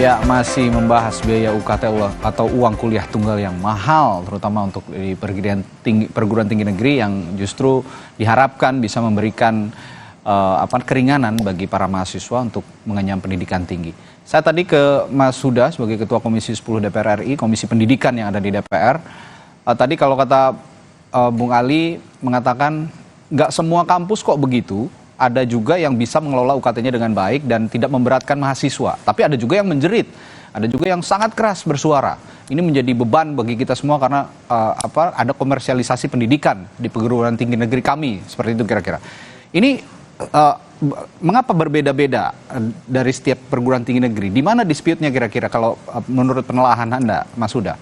Ya, masih membahas biaya UKT atau uang kuliah tunggal yang mahal, terutama untuk di perguruan tinggi negeri yang justru diharapkan bisa memberikan keringanan bagi para mahasiswa untuk mengenyam pendidikan tinggi. Saya tadi ke Mas Huda sebagai Ketua Komisi 10 DPR RI, Komisi Pendidikan yang ada di DPR. Tadi kalau kata Bung Ali mengatakan nggak semua kampus kok begitu. Ada juga yang bisa mengelola UKT-nya dengan baik dan tidak memberatkan mahasiswa. Tapi ada juga yang menjerit, ada juga yang sangat keras bersuara. Ini menjadi beban bagi kita semua karena ada komersialisasi pendidikan di perguruan tinggi negeri kami, seperti itu kira-kira. Ini mengapa berbeda-beda dari setiap perguruan tinggi negeri? Di mana dispute-nya kira-kira kalau menurut penelaahan Anda, Mas Huda?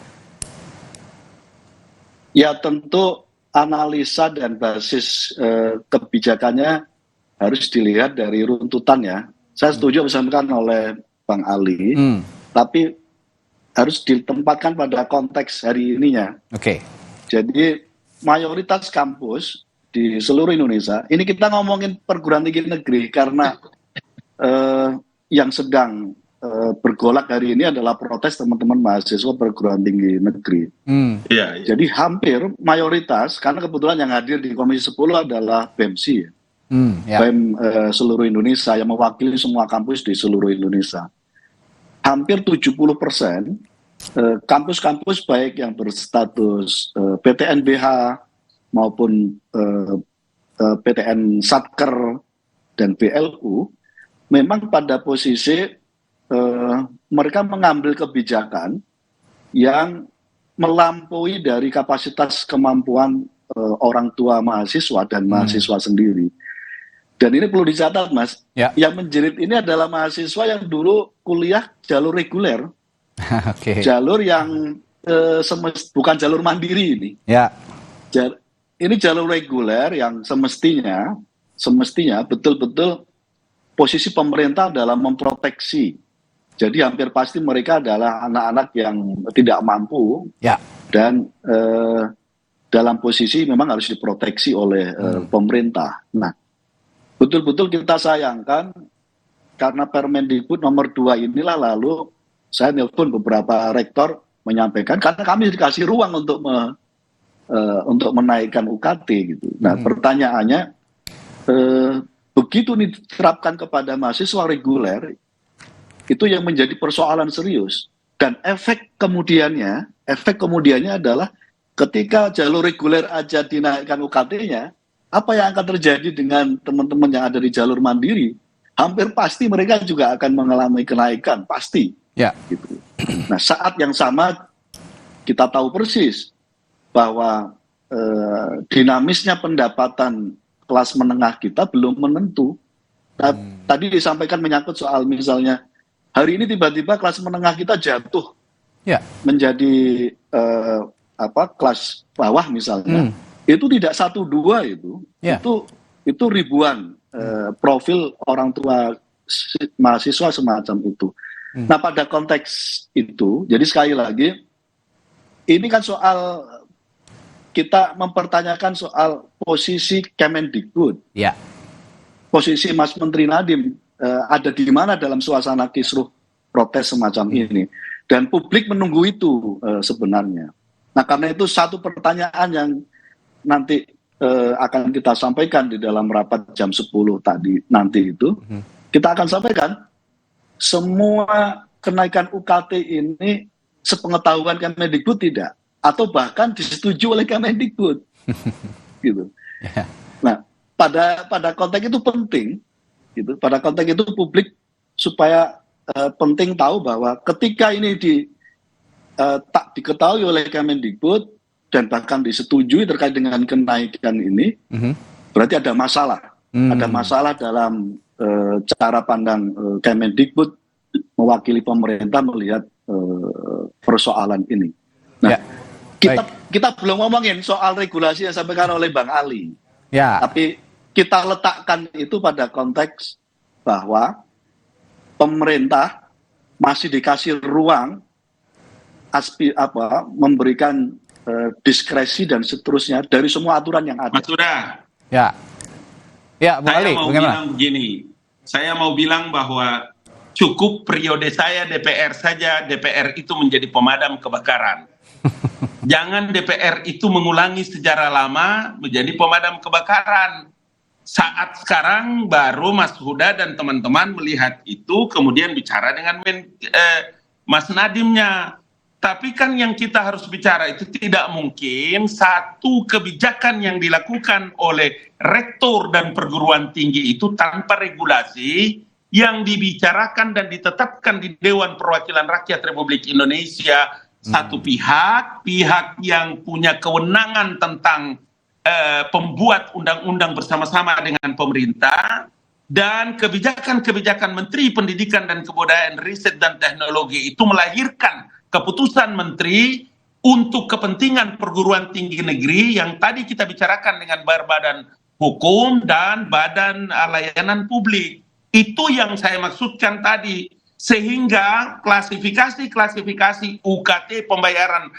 Ya tentu analisa dan basis kebijakannya harus dilihat dari runtutan ya. Saya setuju disampaikan oleh Bang Ali, tapi harus ditempatkan pada konteks hari ininya. Oke. Jadi mayoritas kampus di seluruh Indonesia, ini kita ngomongin perguruan tinggi negeri karena yang sedang bergolak hari ini adalah protes teman-teman mahasiswa perguruan tinggi negeri. Jadi hampir mayoritas, karena kebetulan yang hadir di Komisi 10 adalah BEMSI, BEM seluruh Indonesia yang mewakili semua kampus di seluruh Indonesia. Hampir 70% kampus-kampus baik yang berstatus PTNBH maupun PTN Satker dan BLU memang pada posisi mereka mengambil kebijakan yang melampaui dari kapasitas kemampuan orang tua mahasiswa dan mahasiswa sendiri. Dan ini perlu dicatat, Mas, yang menjerit ini adalah mahasiswa yang dulu kuliah jalur reguler, jalur yang bukan jalur mandiri ini. Ini jalur reguler yang semestinya betul-betul posisi pemerintah dalam memproteksi. Jadi hampir pasti mereka adalah anak-anak yang tidak mampu dan dalam posisi memang harus diproteksi oleh pemerintah. Nah, betul-betul kita sayangkan karena Permendikbud nomor 2 inilah lalu saya nelpon beberapa rektor menyampaikan karena kami dikasih ruang untuk menaikkan UKT gitu. Nah, pertanyaannya begitu diterapkan kepada mahasiswa reguler itu yang menjadi persoalan serius dan efek kemudiannya adalah ketika jalur reguler aja dinaikkan UKT-nya, apa yang akan terjadi dengan teman-teman yang ada di jalur mandiri? Hampir pasti mereka juga akan mengalami kenaikan, pasti. Gitu. Nah, saat yang sama kita tahu persis bahwa dinamisnya pendapatan kelas menengah kita belum menentu. Tadi disampaikan menyangkut soal misalnya hari ini tiba-tiba kelas menengah kita jatuh menjadi kelas bawah misalnya. Itu tidak 1-2 itu ribuan profil orang tua mahasiswa semacam itu. Nah, pada konteks itu, jadi sekali lagi ini kan soal kita mempertanyakan soal posisi Kemendikbud, posisi Mas Menteri Nadiem ada di mana dalam suasana kisruh protes semacam ini, dan publik menunggu itu sebenarnya. Nah, karena itu satu pertanyaan yang nanti akan kita sampaikan di dalam rapat jam 10 tadi nanti itu, kita akan sampaikan semua kenaikan UKT ini sepengetahuan Kemendikbud tidak, atau bahkan disetujui oleh Kemendikbud, gitu. Nah, pada konteks itu penting, gitu. Pada konteks itu publik supaya penting tahu bahwa ketika ini tak diketahui oleh Kemendikbud dan bahkan disetujui terkait dengan kenaikan ini, berarti ada masalah. Ada masalah dalam cara pandang Kemendikbud mewakili pemerintah melihat persoalan ini. Nah, kita belum ngomongin soal regulasi yang disampaikan oleh Bang Ali. Tapi kita letakkan itu pada konteks bahwa pemerintah masih dikasih ruang memberikan diskresi dan seterusnya dari semua aturan yang ada. Mas Huda. Ya, Bung Ali, bilang begini. Saya mau bilang bahwa cukup periode saya DPR saja, DPR itu menjadi pemadam kebakaran. Jangan DPR itu mengulangi sejarah lama menjadi pemadam kebakaran. Saat sekarang baru Mas Huda dan teman-teman melihat itu, kemudian bicara dengan Mas Nadimnya. Tapi kan yang kita harus bicara itu tidak mungkin satu kebijakan yang dilakukan oleh rektor dan perguruan tinggi itu tanpa regulasi yang dibicarakan dan ditetapkan di Dewan Perwakilan Rakyat Republik Indonesia. Satu pihak yang punya kewenangan tentang pembuat undang-undang bersama-sama dengan pemerintah, dan kebijakan-kebijakan Menteri Pendidikan dan Kebudayaan, Riset dan Teknologi itu melahirkan keputusan menteri untuk kepentingan perguruan tinggi negeri yang tadi kita bicarakan dengan Badan Hukum dan Badan Layanan Publik. Itu yang saya maksudkan tadi. Sehingga klasifikasi UKT pembayaran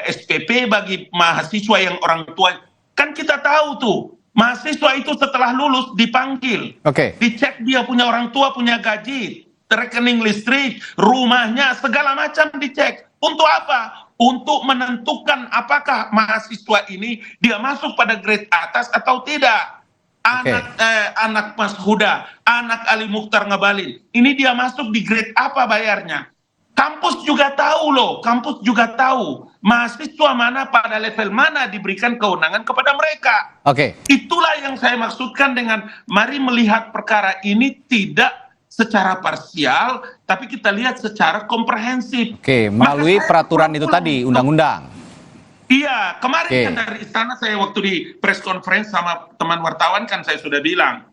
SPP bagi mahasiswa yang orang tua, kan kita tahu tuh, mahasiswa itu setelah lulus dipanggil, dicek dia punya orang tua, punya gaji, rekening listrik, rumahnya, segala macam dicek. Untuk apa? Untuk menentukan apakah mahasiswa ini dia masuk pada grade atas atau tidak. Anak Mas Huda, anak Ali Mukhtar Ngabalin, ini dia masuk di grade apa bayarnya. Kampus juga tahu loh, kampus juga tahu mahasiswa mana pada level mana diberikan kewenangan kepada mereka. Itulah yang saya maksudkan dengan mari melihat perkara ini tidak secara parsial, tapi kita lihat secara komprehensif. Melalui peraturan itu tadi, undang-undang. Iya, kemarin kan dari istana saya waktu di press conference sama teman wartawan kan saya sudah bilang.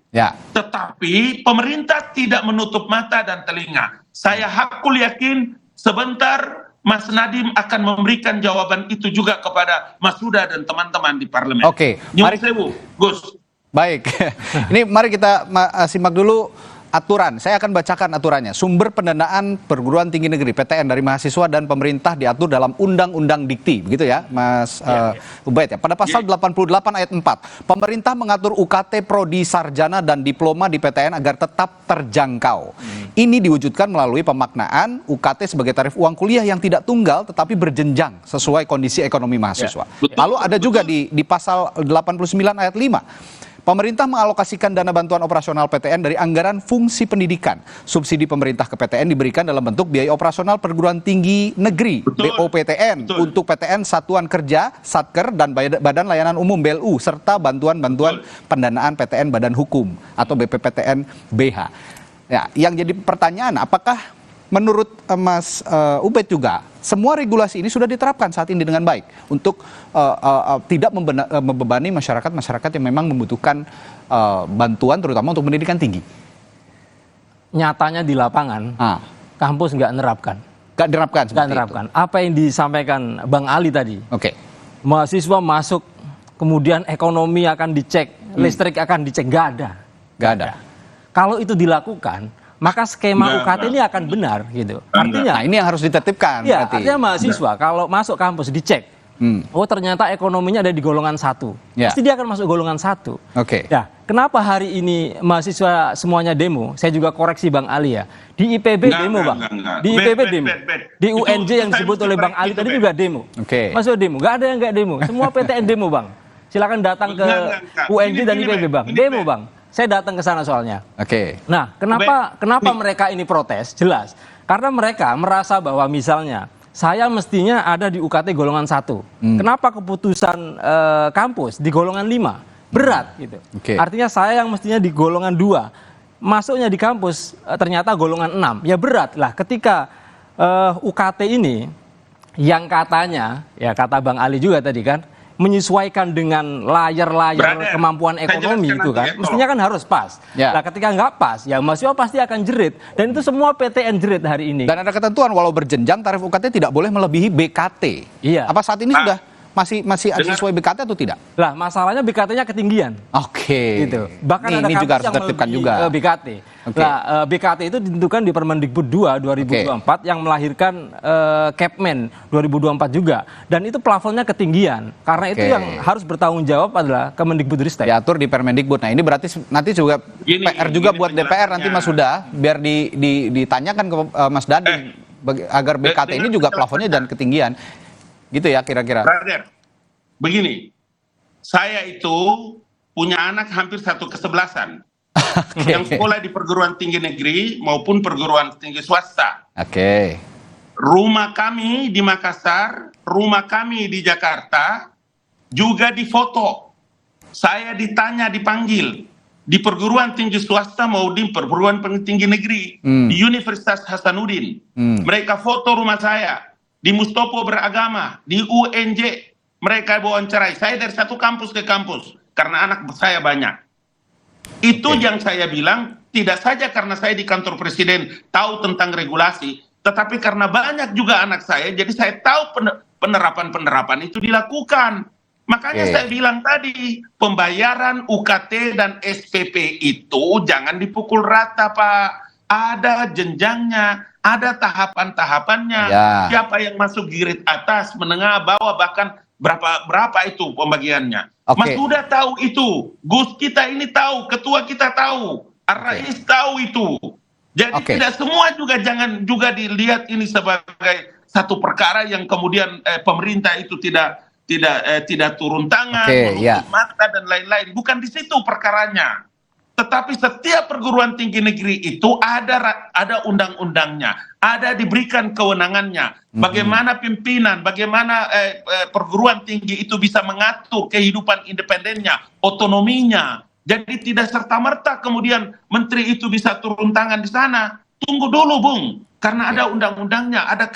Tetapi pemerintah tidak menutup mata dan telinga. Saya hakul yakin sebentar Mas Nadiem akan memberikan jawaban itu juga kepada Mas Huda dan teman-teman di parlemen. Mari Gus. Baik. Ini mari kita simak dulu aturan. Saya akan bacakan aturannya. Sumber pendanaan perguruan tinggi negeri PTN dari mahasiswa dan pemerintah diatur dalam Undang-Undang Dikti, begitu ya, Mas Ubaid ya. Pada pasal 88 ayat 4, pemerintah mengatur UKT prodi sarjana dan diploma di PTN agar tetap terjangkau. Ini diwujudkan melalui pemaknaan UKT sebagai tarif uang kuliah yang tidak tunggal tetapi berjenjang sesuai kondisi ekonomi mahasiswa. Lalu ada juga di pasal 89 ayat 5. Pemerintah mengalokasikan dana bantuan operasional PTN dari anggaran fungsi pendidikan. Subsidi pemerintah ke PTN diberikan dalam bentuk biaya operasional perguruan tinggi negeri, BOPTN, untuk PTN Satuan Kerja, Satker, dan Badan Layanan Umum BLU, serta bantuan-bantuan pendanaan PTN Badan Hukum atau BPPTN BH. Ya, yang jadi pertanyaan, apakah menurut Mas Ubaid juga semua regulasi ini sudah diterapkan saat ini dengan baik untuk tidak membebani masyarakat yang memang membutuhkan bantuan terutama untuk pendidikan tinggi? Nyatanya di lapangan, kampus nggak nerapkan. Nggak nerapkan. Apa yang disampaikan Bang Ali tadi. Mahasiswa masuk, kemudian ekonomi akan dicek, listrik akan dicek, nggak ada. Kalau itu dilakukan, maka skema UKT ini akan benar gitu. Artinya, ini yang harus ditertibkan. Ya, artinya mahasiswa kalau masuk kampus dicek, oh ternyata ekonominya ada di golongan 1, pasti dia akan masuk golongan 1. Ya, kenapa hari ini mahasiswa semuanya demo? Saya juga koreksi Bang Ali ya. Di IPB demo Bang, di IPB demo, di UNJ yang disebut oleh Bang Ali tadi juga demo. Masuk demo, nggak ada yang nggak demo. Semua PTN demo Bang. Silakan datang ke UNJ dan IPB Bang, demo Bang. Saya datang ke sana soalnya. Nah, kenapa mereka ini protes? Jelas. Karena mereka merasa bahwa misalnya saya mestinya ada di UKT golongan 1. Kenapa keputusan kampus di golongan 5? Berat gitu. Artinya saya yang mestinya di golongan 2. Masuknya di kampus ternyata golongan 6. Ya berat lah ketika UKT ini yang katanya, ya kata Bang Ali juga tadi kan, menyesuaikan dengan layar kemampuan ekonomi itu kan, mestinya kan harus pas. Nah ketika nggak pas, ya mahasiswa pasti akan jerit. Dan itu semua PTN jerit hari ini. Dan ada ketentuan walau berjenjang tarif UKT tidak boleh melebihi BKT. Apa saat ini masih sesuai BKT atau tidak? Lah, masalahnya BKT-nya ketinggian. Oke. Gitu. Bahkan ada ini kampus juga harus yang ditertibkan melebihi, juga. BKT. Oke. Nah, BKT itu ditentukan di Permendikbud 2 2024 yang melahirkan Kepmen 2024 juga. Dan itu plafonnya ketinggian. Karena itu yang harus bertanggung jawab adalah Kemendikbudristek. Diatur di Permendikbud. Nah, ini berarti nanti juga PR juga buat DPR nanti Mas Huda, biar ditanyakan ke Mas Dading agar BKT ini juga plafonnya dan ketinggian. Gitu ya kira-kira. Brother, begini, saya itu punya anak hampir 1/11 yang sekolah di perguruan tinggi negeri maupun perguruan tinggi swasta. Oke. Rumah kami di Makassar, rumah kami di Jakarta juga difoto. Saya ditanya, dipanggil di perguruan tinggi swasta maupun di perguruan tinggi negeri di Universitas Hasanuddin. Mereka foto rumah saya. Di Mustopo Beragama, di UNJ, mereka wawancarai. Saya dari satu kampus ke kampus, karena anak saya banyak. Itu yang saya bilang, tidak saja karena saya di kantor presiden tahu tentang regulasi, tetapi karena banyak juga anak saya, jadi saya tahu penerapan-penerapan itu dilakukan. Makanya saya bilang tadi, pembayaran UKT dan SPP itu jangan dipukul rata, Pak. Ada jenjangnya, ada tahapan-tahapannya. Siapa yang masuk girit atas, menengah, bawah, bahkan berapa itu pembagiannya. Mas Huda tahu itu, Gus kita ini tahu, ketua kita tahu, Ar-Rais tahu itu. Jadi tidak semua juga jangan juga dilihat ini sebagai satu perkara yang kemudian pemerintah itu tidak turun tangan, menutup mata dan lain-lain. Bukan di situ perkaranya. Tetapi setiap perguruan tinggi negeri itu ada undang-undangnya, ada diberikan kewenangannya. Bagaimana pimpinan, bagaimana perguruan tinggi itu bisa mengatur kehidupan independennya, otonominya. Jadi tidak serta-merta kemudian menteri itu bisa turun tangan di sana. Tunggu dulu, Bung, karena ada undang-undangnya, ada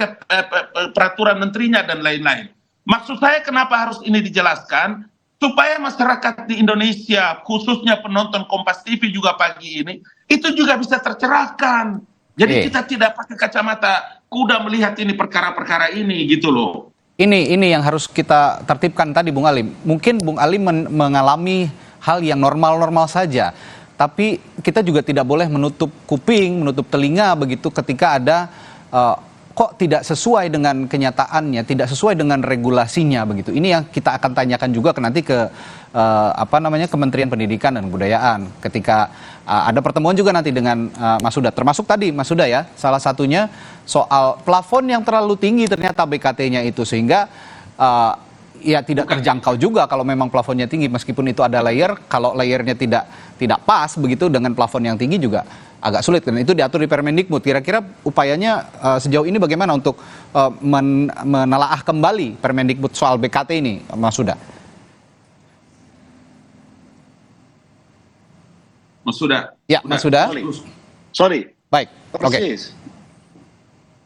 peraturan menterinya dan lain-lain. Maksud saya kenapa harus ini dijelaskan? Supaya masyarakat di Indonesia, khususnya penonton Kompas TV juga pagi ini, itu juga bisa tercerahkan. Jadi kita tidak pakai kacamata kuda melihat ini perkara-perkara ini gitu loh. Ini yang harus kita tertibkan tadi Bung Alim. Mungkin Bung Alim mengalami hal yang normal-normal saja. Tapi kita juga tidak boleh menutup kuping, menutup telinga begitu ketika ada kok tidak sesuai dengan kenyataannya, tidak sesuai dengan regulasinya begitu. Ini yang kita akan tanyakan juga nanti ke Kementerian Pendidikan dan Kebudayaan ketika ada pertemuan juga nanti dengan Mas Huda. Termasuk tadi Mas Huda ya, salah satunya soal plafon yang terlalu tinggi ternyata BKT-nya itu sehingga ya tidak terjangkau juga kalau memang plafonnya tinggi meskipun itu ada layer, kalau layernya tidak pas begitu dengan plafon yang tinggi juga agak sulit dan itu diatur di Permendikbud. Kira-kira upayanya sejauh ini bagaimana untuk menelaah kembali Permendikbud soal BKT ini, Mas Huda? Mas Huda. Ya, Mas Huda. Sorry. Baik. Persis.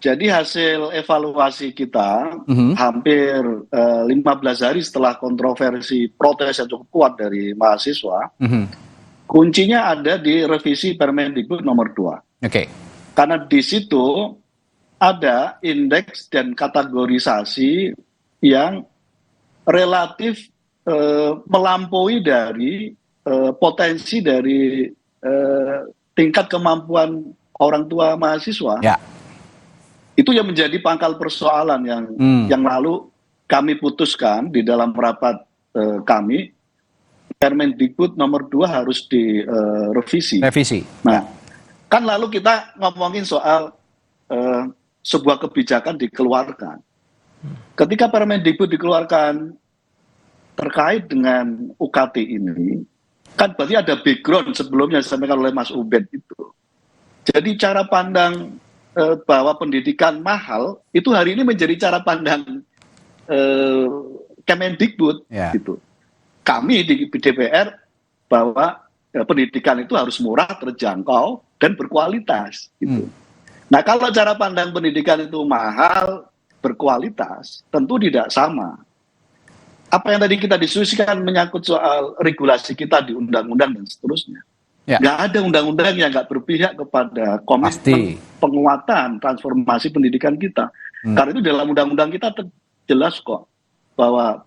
Jadi hasil evaluasi kita hampir 15 hari setelah kontroversi protes yang cukup kuat dari mahasiswa, kuncinya ada di revisi Permendikbud nomor 2. Karena di situ ada indeks dan kategorisasi yang relatif melampaui dari potensi dari tingkat kemampuan orang tua mahasiswa. Itu yang menjadi pangkal persoalan yang lalu kami putuskan di dalam rapat kami. Permendikbud nomor 2 harus direvisi. Nah, kan lalu kita ngomongin soal sebuah kebijakan dikeluarkan. Ketika Permendikbud dikeluarkan terkait dengan UKT ini, kan berarti ada background sebelumnya disampaikan oleh Mas Ubed itu. Jadi cara pandang bahwa pendidikan mahal itu hari ini menjadi cara pandang Kemendikbud gitu. Kami di DPR bahwa pendidikan itu harus murah, terjangkau, dan berkualitas. Gitu. Nah kalau cara pandang pendidikan itu mahal, berkualitas, tentu tidak sama. Apa yang tadi kita diskusikan menyangkut soal regulasi kita di undang-undang dan seterusnya. Nggak ada undang-undang yang nggak berpihak kepada komitmen penguatan transformasi pendidikan kita. Karena itu dalam undang-undang kita jelas kok bahwa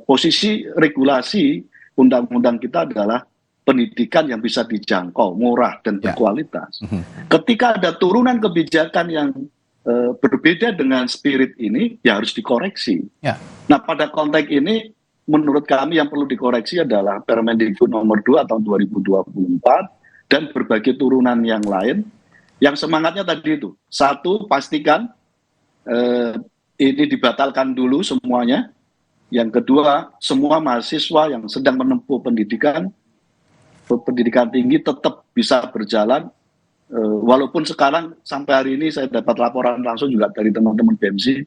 posisi regulasi undang-undang kita adalah pendidikan yang bisa dijangkau, murah, dan berkualitas. Ketika ada turunan kebijakan yang berbeda dengan spirit ini, ya harus dikoreksi. Nah, pada konteks ini, menurut kami yang perlu dikoreksi adalah Permendikbud nomor 2 tahun 2024 dan berbagai turunan yang lain, yang semangatnya tadi itu. Satu, pastikan ini dibatalkan dulu semuanya. Yang kedua, semua mahasiswa yang sedang menempuh pendidikan tinggi tetap bisa berjalan. Walaupun sekarang sampai hari ini saya dapat laporan langsung juga dari teman-teman BEMSI,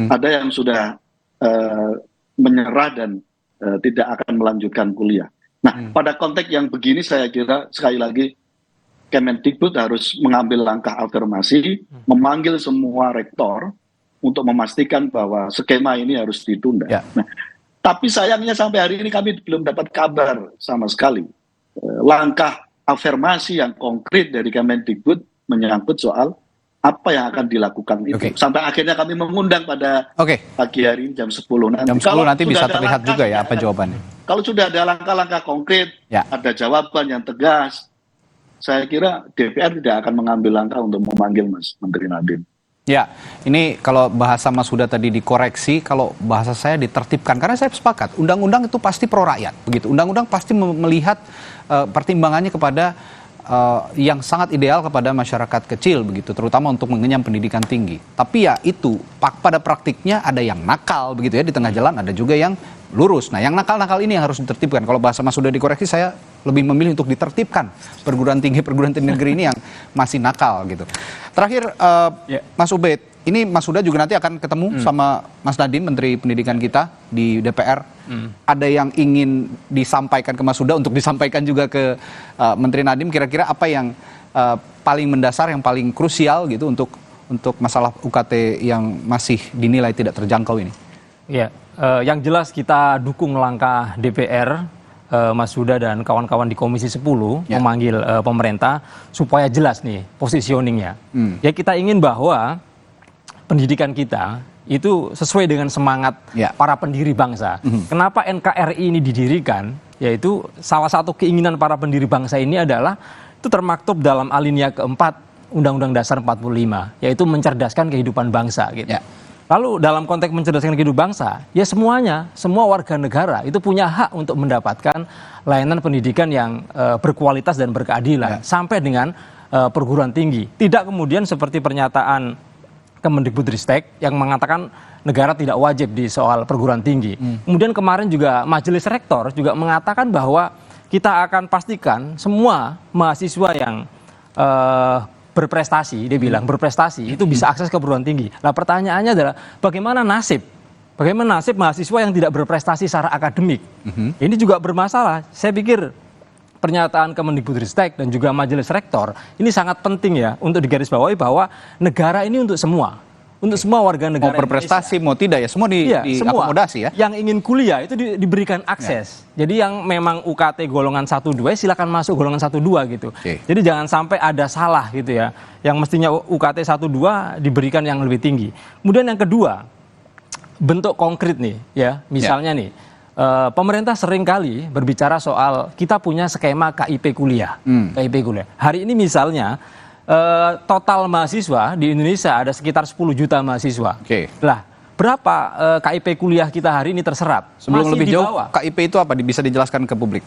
ada yang sudah menyerah dan tidak akan melanjutkan kuliah. Nah, pada konteks yang begini saya kira sekali lagi Kemendikbud harus mengambil langkah afirmasi, memanggil semua rektor untuk memastikan bahwa skema ini harus ditunda. Nah, tapi sayangnya sampai hari ini kami belum dapat kabar sama sekali langkah afirmasi yang konkret dari Kemendikbud menyangkut soal apa yang akan dilakukan itu. Sampai akhirnya kami mengundang pada pagi hari jam 10 nanti. Jam 10 nanti bisa terlihat juga ya apa jawabannya. Kalau sudah ada langkah-langkah konkret, ada jawaban yang tegas, saya kira DPR tidak akan mengambil langkah untuk memanggil Mas Menteri Nadiem. Ya, ini kalau bahasa Mas Huda tadi dikoreksi, kalau bahasa saya ditertibkan. Karena saya sepakat, undang-undang itu pasti pro rakyat, begitu. Undang-undang pasti melihat pertimbangannya kepada yang sangat ideal kepada masyarakat kecil, begitu, terutama untuk mengenyam pendidikan tinggi. Tapi ya itu, pada praktiknya ada yang nakal, begitu ya, di tengah jalan ada juga yang lurus. Nah, yang nakal-nakal ini yang harus ditertibkan. Kalau bahasa Mas Huda dikoreksi, saya lebih memilih untuk ditertibkan perguruan tinggi negeri ini yang masih nakal, gitu. Terakhir, Mas Ubaid, ini Mas Huda juga nanti akan ketemu sama Mas Nadiem, Menteri Pendidikan kita di DPR. Ada yang ingin disampaikan ke Mas Huda untuk disampaikan juga ke Menteri Nadiem, kira-kira apa yang paling mendasar, yang paling krusial gitu untuk masalah UKT yang masih dinilai tidak terjangkau ini? Ya, yang jelas kita dukung langkah DPR, Mas Huda dan kawan-kawan di Komisi 10 memanggil pemerintah supaya jelas nih positioningnya. Ya, kita ingin bahwa pendidikan kita itu sesuai dengan semangat para pendiri bangsa. Kenapa NKRI ini didirikan? Yaitu salah satu keinginan para pendiri bangsa ini adalah itu termaktub dalam alinea keempat Undang-Undang Dasar 45, yaitu mencerdaskan kehidupan bangsa. Gitu. Lalu dalam konteks mencerdaskan kehidupan bangsa, ya semuanya, semua warga negara itu punya hak untuk mendapatkan layanan pendidikan yang berkualitas dan berkeadilan sampai dengan perguruan tinggi. Tidak kemudian seperti pernyataan Kemendikbudristek yang mengatakan negara tidak wajib di soal perguruan tinggi. Kemudian kemarin juga Majelis Rektor juga mengatakan bahwa kita akan pastikan semua mahasiswa yang berprestasi, dia bilang berprestasi itu bisa akses ke perguruan tinggi. Nah, pertanyaannya adalah bagaimana nasib mahasiswa yang tidak berprestasi secara akademik? Ini juga bermasalah. Saya pikir pernyataan Kemendikbudristek dan juga Majelis Rektor ini sangat penting ya untuk digarisbawahi bahwa negara ini untuk semua. Untuk semua warga negara mau berprestasi, mau tidak ya, semua diakomodasi ya. Yang ingin kuliah itu diberikan akses. Jadi yang memang UKT golongan 1-2 silakan masuk golongan 1-2 gitu. Jadi jangan sampai ada salah gitu ya. Yang mestinya UKT 1-2 diberikan yang lebih tinggi. Kemudian yang kedua, bentuk konkret nih ya. Misalnya nih, pemerintah seringkali berbicara soal kita punya skema KIP kuliah. KIP kuliah. Hari ini misalnya total mahasiswa di Indonesia ada sekitar 10 juta mahasiswa. Lah, berapa KIP kuliah kita hari ini terserap? Sebelum lebih jauh, KIP itu apa? Bisa dijelaskan ke publik?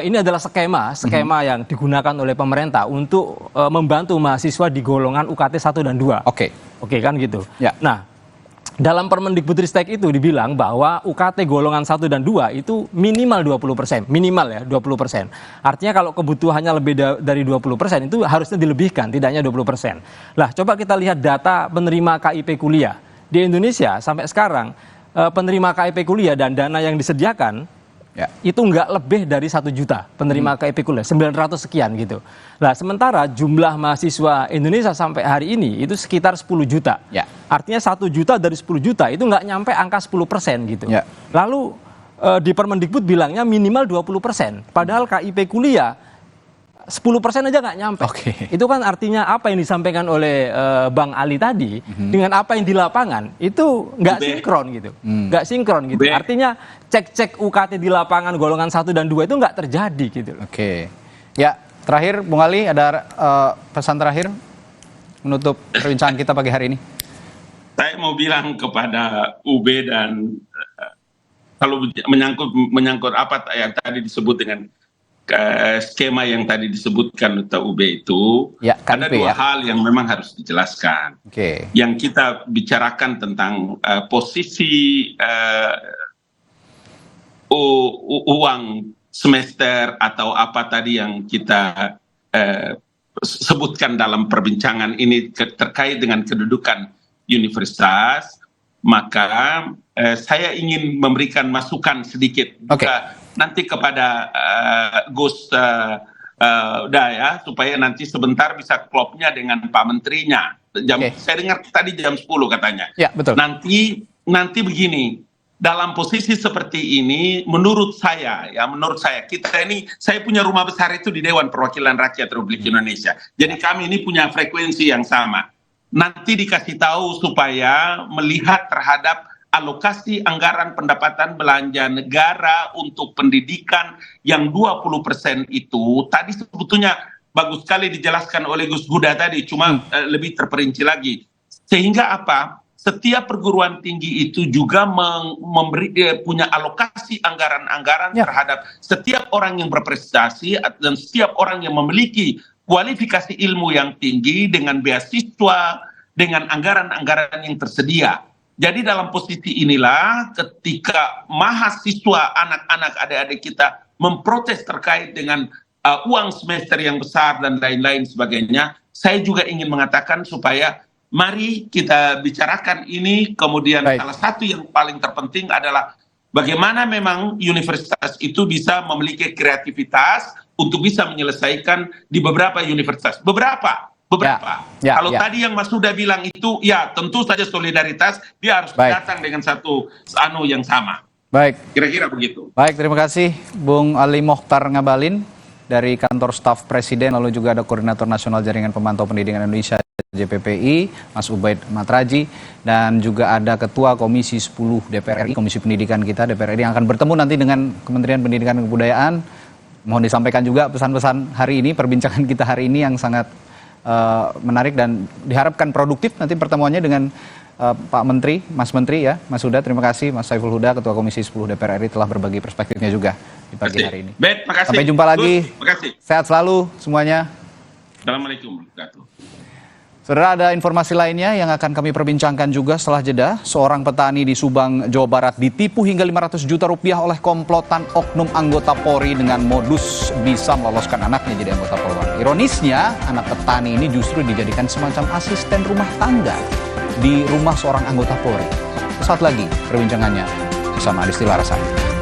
Ini adalah skema yang digunakan oleh pemerintah untuk membantu mahasiswa di golongan UKT 1 dan 2. Oke kan gitu. Nah, dalam Permendikbudristek itu dibilang bahwa UKT golongan 1 dan 2 itu minimal 20%. Minimal ya, 20%. Artinya kalau kebutuhannya lebih dari 20% itu harusnya dilebihkan, tidak hanya 20%. Lah, coba kita lihat data penerima KIP kuliah. Di Indonesia sampai sekarang, penerima KIP kuliah dan dana yang disediakan, itu nggak lebih dari 1 juta penerima KIP kuliah, 900 sekian gitu. Nah, sementara jumlah mahasiswa Indonesia sampai hari ini itu sekitar 10 juta. Artinya 1 juta dari 10 juta itu nggak nyampe angka 10% gitu. Lalu di Permendikbud bilangnya minimal 20%. Padahal KIP kuliah 10% aja nggak nyampe. Itu kan artinya apa yang disampaikan oleh Bang Ali tadi dengan apa yang di lapangan itu nggak sinkron gitu, nggak sinkron gitu. Artinya cek UKT di lapangan golongan 1 dan 2 itu nggak terjadi gitu. Ya, terakhir Bung Ali ada pesan terakhir menutup perbincangan kita pagi hari ini. Saya mau bilang kepada UB dan kalau menyangkut apa yang tadi disebut dengan skema yang tadi disebutkan oleh UB itu, ada dua hal yang memang harus dijelaskan. Yang kita bicarakan tentang posisi uang semester atau apa tadi yang kita sebutkan dalam perbincangan ini terkait dengan kedudukan universitas, maka saya ingin memberikan masukan sedikit juga nanti kepada Gus Daya supaya nanti sebentar bisa klopnya dengan Pak Menterinya. Saya dengar tadi jam 10 katanya. Ya, betul. Nanti begini, dalam posisi seperti ini menurut saya kita ini, saya punya rumah besar itu di Dewan Perwakilan Rakyat Republik Indonesia. Jadi kami ini punya frekuensi yang sama. Nanti dikasih tahu supaya melihat terhadap alokasi anggaran pendapatan belanja negara untuk pendidikan yang 20% itu tadi sebetulnya bagus sekali dijelaskan oleh Gus Huda tadi, cuma lebih terperinci lagi. Sehingga apa? Setiap perguruan tinggi itu juga punya alokasi anggaran-anggaran terhadap setiap orang yang berprestasi dan setiap orang yang memiliki kualifikasi ilmu yang tinggi dengan beasiswa, dengan anggaran-anggaran yang tersedia. Jadi dalam posisi inilah ketika mahasiswa, anak-anak, adik-adik kita memprotes terkait dengan uang semester yang besar dan lain-lain sebagainya, saya juga ingin mengatakan supaya mari kita bicarakan ini. Kemudian salah satu yang paling terpenting adalah bagaimana memang universitas itu bisa memiliki kreativitas untuk bisa menyelesaikan di beberapa universitas. Beberapa. Kalau tadi yang Mas Huda bilang itu, ya tentu saja solidaritas, dia harus datang dengan satu yang sama. Kira-kira begitu. Baik, terima kasih Bung Ali Mokhtar Ngabalin dari Kantor Staf Presiden, lalu juga ada Koordinator Nasional Jaringan Pemantau Pendidikan Indonesia JPPI, Mas Ubaid Matraji, dan juga ada Ketua Komisi 10 DPR RI, Komisi Pendidikan kita DPR RI yang akan bertemu nanti dengan Kementerian Pendidikan dan Kebudayaan. Mohon disampaikan juga pesan-pesan hari ini, perbincangan kita hari ini yang sangat menarik dan diharapkan produktif nanti pertemuannya dengan Pak Menteri, Mas Menteri ya, Mas Huda. Terima kasih Mas Saiful Huda, Ketua Komisi 10 DPR RI telah berbagi perspektifnya juga di pagi hari ini. Sampai jumpa lagi. Sehat selalu semuanya. Assalamualaikum warahmatullahi wabarakatuh. Saudara, ada informasi lainnya yang akan kami perbincangkan juga setelah jeda. Seorang petani di Subang, Jawa Barat ditipu hingga 500 juta rupiah oleh komplotan oknum anggota Polri dengan modus bisa meloloskan anaknya jadi anggota Polri. Ironisnya, anak petani ini justru dijadikan semacam asisten rumah tangga di rumah seorang anggota Polri. Saat lagi perbincangannya bersama Adisti Larasani.